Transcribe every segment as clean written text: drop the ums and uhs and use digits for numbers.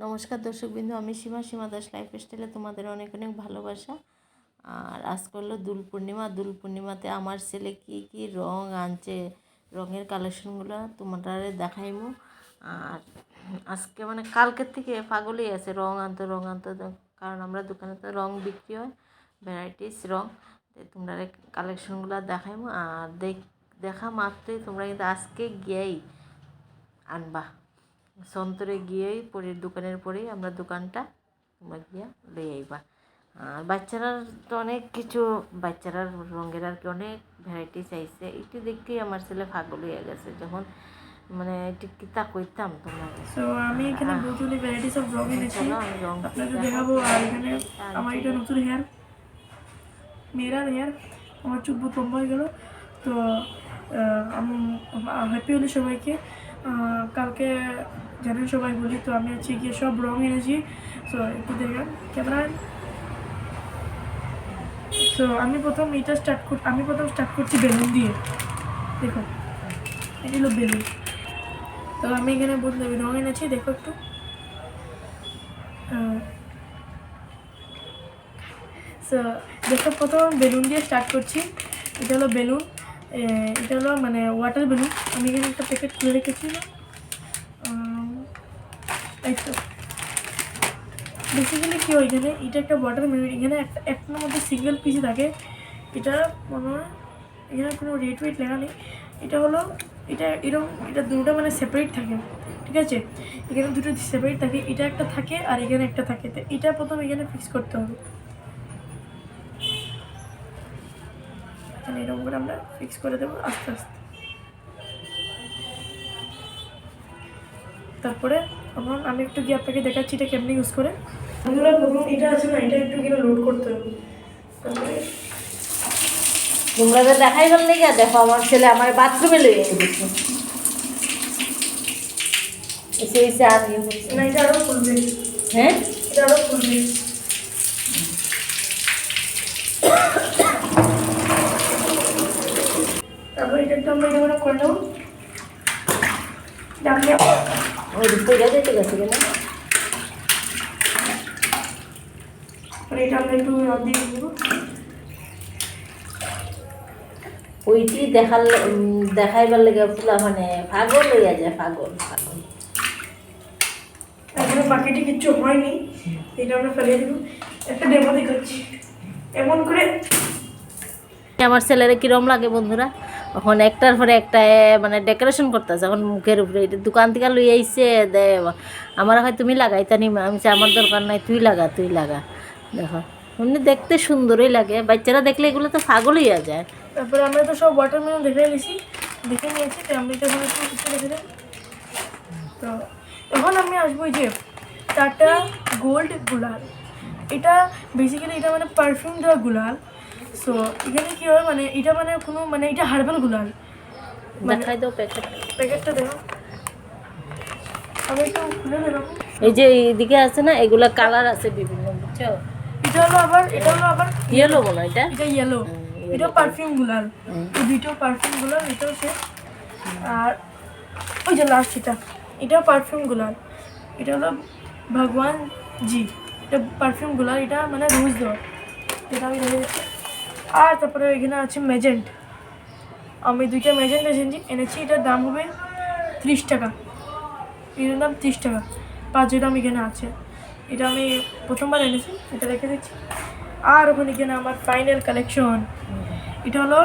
নমস্কার দর্শকবৃন্দ, আমি সীমা দাস লাইফস্টাইলে তোমাদের অনেক অনেক ভালোবাসা। আর আজকে হলো দোল পূর্ণিমাতে আমার ছেলে কি কি রং আনছে, রঙের কালেকশনগুলো তোমাদের দেখাইমু। আর আজকে মানে কালকের থেকে পাগলই আছে রং আনতো, কারণ আমরা দোকানে তো রং বিক্রি হয়, ভ্যারাইটিস রং। তোমরা কালেকশনগুলো দেখাইমু। আর দেখা মাত্রই তোমরা কিন্তু আজকে গিয়েই আনবা, সন্তরে গিয়েই পরের দোকানের পরেই আমরা দোকানটা তোমরা গিয়া লই আইবা। আর বাচ্চারা তো অনেক কিছু, বাচ্চারা রঙের আর কি অনেক ভ্যারাইটি চাইছে। একটু দেখতেই আমার ছেলে পাগল হয়ে গেছে, যখন মানে একটু কিতা কইতাম তোমরা। সো আমি এখানে বোতলে ভ্যারাইটিস অফ রং এনেছি, আপনাদের দেখাবো। আর এখানে আমার এটা নতুন হেয়ার, মেয়েরার হেয়ার। আমার চুল বহুত লম্বা হয়ে গেল, তো আমি হ্যাপি হলি সবাইকে। কালকে জানেন সবাই বলি, তো আমি হচ্ছে গিয়ে সব রং এনেছি। সো একটু দেখেন ক্যামেরা। সো আমি প্রথম স্টার্ট করছি বেলুন দিয়ে। দেখো এটা হলো বেলুন। তো আমি এখানে বদলে রং এনেছি, দেখো একটু। সো দেখো প্রথম বেলুন দিয়ে স্টার্ট করছি। এটা হলো বেলুন, এটা হলো মানে ওয়াটার বেলুন। আমি এখানে একটা প্যাকেট খুলে রেখেছি না, এই তো। বেসিক্যালি কী হয়, এখানে এটা একটা ওয়াটার বেলুন, এখানে একটার মধ্যে সিঙ্গেল পিস থাকে। এটা মনে হয় এখানে কোনো রেট ওয়েট লেখা নেই। এটা হলো এটা এরকম, এটা দুটো মানে সেপারেট থাকে, ঠিক আছে। এখানে দুটো সেপারেট থাকে, এটা একটা থাকে আর এখানে একটা থাকে। তো এটা প্রথম এখানে ফিক্স করতে হবে। এরকম করে আমরা ফিক্স করে দেবো আস্তে আস্তে। তারপরে এখন আমি একটু গিয়ে আপনাকে দেখাচ্ছি এটা কেমনি ইউজ করে। বন্ধুরা প্রথম এটা আছে না, এটা একটু গিয়ে লোড করতে হবে। তারপরে তোমরা দেখাইবার লেগে দেখো আমার ছেলে আমার বাথরুমে লইয়া গেছে, এসে আর না, এটা আরও খুলবে। হ্যাঁ, এটা আরও খুলবে। তারপর এটা একটু আমরা এটা করে নেব। ওই পয়লা যেতে গেছে কেন, এটা আমরা একটু দিয়ে দেবো। ওইটি দেখাইবার লেগে পুলা মানে পাগল হইয়া যায়, পাগল। এখনো বাকিটি কিচ্ছু হয়নি, এটা আমরা ফেলে দেবো। একটা ডেমো দেখাচ্ছি এমন করে। আমার ছেলের কিরম লাগে বন্ধুরা, এখন একটার পরে একটা মানে ডেকোরেশন করতেছে। এখন মুখের উপরে এটা দোকান থেকে লই আইসে দে, আমার হয় তুমি লাগাইতা নি, আমি আমার দরকার নাই, তুই লাগা। দেখো এমনি দেখতে সুন্দরই লাগে, বাচ্চারা দেখলে এগুলো তো পাগল হইয়া যায়। তারপরে আমরা তো সব ওয়াটারমেলন দেখে নিয়েছি, তো আমরা এটা একটু দেখে দেন। তো এখন আমি আসবো যে টাটা গোল্ড গুলাল। এটা বেসিক্যালি এটা মানে পারফিউম দেওয়া গুলাল। সো এখানে কী হয় মানে এটা মানে কোনো মানে এটা হার্বাল গুলাল। দেখাই দাও প্যাকেটটা দেখো, আমি একটু খুলে দেবো। এই যে এইদিকে আছে না, এগুলা কালার আছে বিভিন্ন, বুঝছো। এটা হলো আবার ইয়েলো মনে হয়, এটা ইয়েলো। এটা পারফিউম গুলাল, এই দুইটাও পারফিউম গুলাল, এটাও সে। আর ওই যে লাস্ট এটাও পারফিউম গুলাল। এটা হলো ভগবান জি, এটা পারফিউম গুলাল, এটা মানে রোজ দেওয়া, এটা আমি দেখে দিচ্ছি। আর তারপরে এখানে আছে ম্যাজেন্ট, আমি দুইটা ম্যাজেন্ট এনেছি। এটার দাম হবে 30 টাকা, এটার দাম 30 টাকা। 5 গ্রাম এখানে আছে, এটা আমি প্রথমবার এনেছি, এটা রেখে দিচ্ছি। আর ওখানে এখানে আমার ফাইনাল কালেকশন, এটা হলো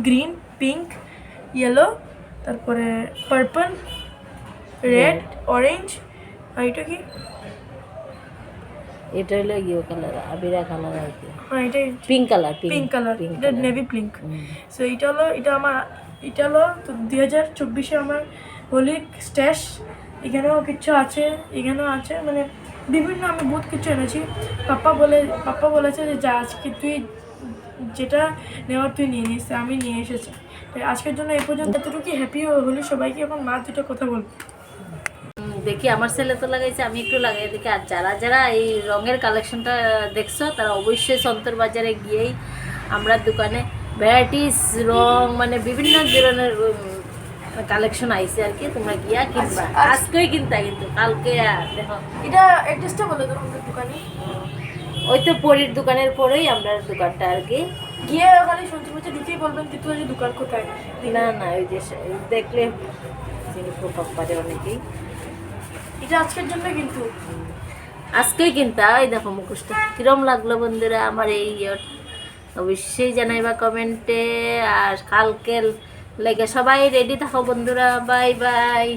গ্রিন, পিঙ্ক, ইয়েলো, তারপরে পার্পল, রেড, অরেঞ্জ। আর এটা কি, এটা হলো ইয়ে কালার, আবিরা কালার আর কি। হ্যাঁ এটাই পিঙ্ক কালার, এটা নেভি পিঙ্ক। সো এটা হলো এটা হলো তো 2024-এ আমার হোলি স্ট্যাশ। এখানেও কিছু আছে, এখানেও আছে, মানে বিভিন্ন আমি বহুত কিছু এনেছি। পাপ্পা বলেছে যে যা আজকে তুই যেটা নেওয়ার তুই নিয়ে নিস, আমি নিয়ে এসেছি। তাই আজকের জন্য এই পর্যন্ত এতটুকুই। হ্যাপি হলি সবাইকে। এখন মা দুটো কথা বলবো। দেখি আমার ছেলে তো লাগাইছে, আমি একটু লাগাই দেখি। আর যারা এই রঙের কালেকশনটা দেখছো তারা অবশ্যই সন্তর বাজারে গিয়েই আমরা দোকানে ভ্যারাইটিস রং মানে বিভিন্ন ধরনের কালেকশন আইছে আর কি, তোমরা গিয়া কিনবা। আজকেই কিনতা কিন্তু কালকে আর দেখো। এটা অ্যাড্রেসটা বলে দাও আমাদের দোকানে। ওই তো পরীর দোকানের পরেই আমরা দোকানটা আর কি। গিয়ে ওখানে সঞ্জু মাঝে ঢুকেই বলবেন তিতুয়ারি দোকান কোথায়। না না, ওই যে দেখলে চিনি প্রভাব পারে অনেকেই। এটা আজকের জন্য কিন্তু আজকেই কিনতা। ওই দেখো মুখোশটা কিরম লাগলো বন্ধুরা আমার এই অবশ্যই জানাইবা কমেন্টে। আর কালকে লেগে সবাই রেডি থাকো বন্ধুরা। Bye bye.